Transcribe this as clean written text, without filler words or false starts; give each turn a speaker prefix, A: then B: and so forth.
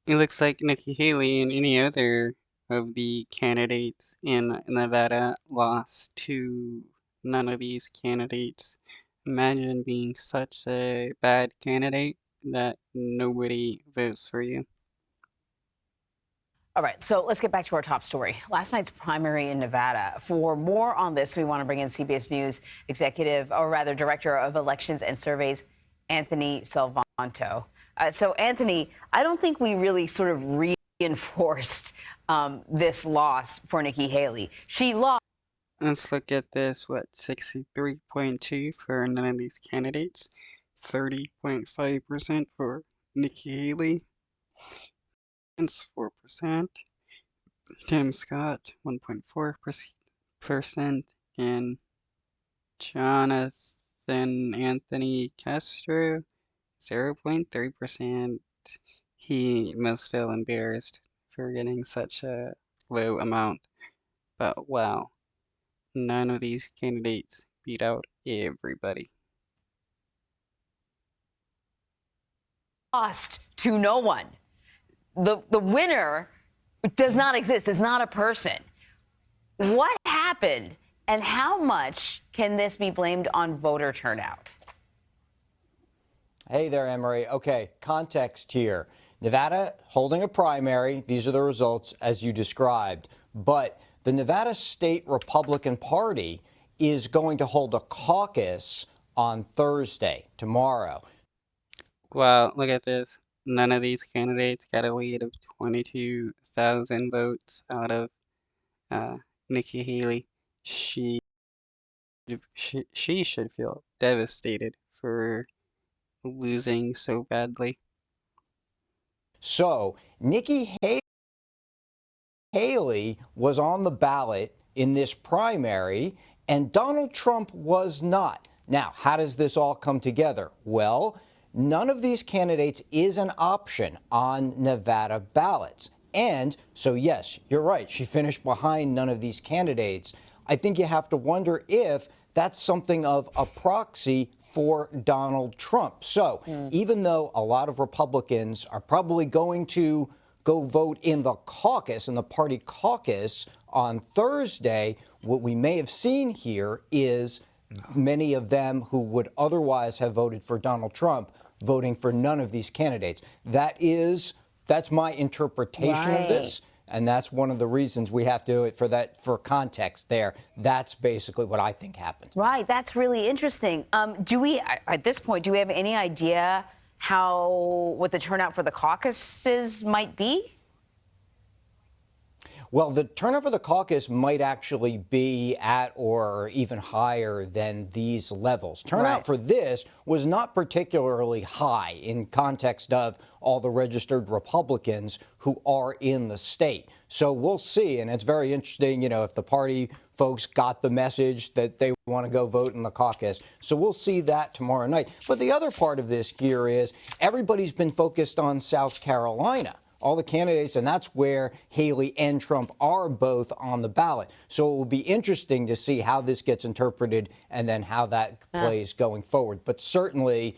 A: It looks like Nikki Haley and any other of the candidates in Nevada lost to none of these candidates. Imagine being such a bad candidate that nobody votes for you.
B: All right, so let's get back to our top story. Last night's primary in Nevada. For more on this, we want to bring in CBS News executive, or rather, director of elections and surveys, Anthony Salvanto. So, Anthony, I don't think we really sort of reinforced this loss for Nikki Haley. She lost.
A: Let's look at this. What, 63.2 for none of these candidates, 30.5% for Nikki Haley, and 4%. Tim Scott, 1.4%, and Jonathan Anthony Castro, 0.3%. He must feel embarrassed for getting such a low amount. But wow, none of these candidates beat out everybody.
B: Lost to no one. The winner does not exist, is not a person. What happened, and how much can this be blamed on voter turnout?
C: Hey there, Emery. Okay, context here. Nevada holding a primary. These are the results as you described. But the Nevada State Republican Party is going to hold a caucus on Thursday, tomorrow.
A: Wow, look at this. None of these candidates got a lead of 22,000 votes out of uh, Nikki Haley. She, she should feel devastated for losing so badly.
C: So Nikki Haley was on the ballot in this primary, and Donald Trump was not. Now, how does this all come together? Well, none of these candidates is an option on Nevada ballots. And so, yes, you're right. She finished behind none of these candidates. I think you have to wonder if that's something of a proxy for Donald Trump. So even though a lot of Republicans are probably going to go vote in the caucus, in the party caucus on Thursday, what we may have seen here is many of them who would otherwise have voted for Donald Trump voting for none of these candidates. That's my interpretation of this. And that's one of the reasons we have to do it for context there. That's basically what I think happened.
B: Right. That's really interesting. Do we, at this point, do we have any idea what the turnout for the caucuses might be?
C: Well, the turnout for the caucus might actually be at or even higher than these levels. Turnout for this was not particularly high in context of all the registered Republicans who are in the state. So we'll see. And it's very interesting, if the party folks got the message that they want to go vote in the caucus. So we'll see that tomorrow night. But the other part of this here is everybody's been focused on South Carolina. All the candidates, and that's where Haley and Trump are both on the ballot. So it will be interesting to see how this gets interpreted and then how that plays going forward. But certainly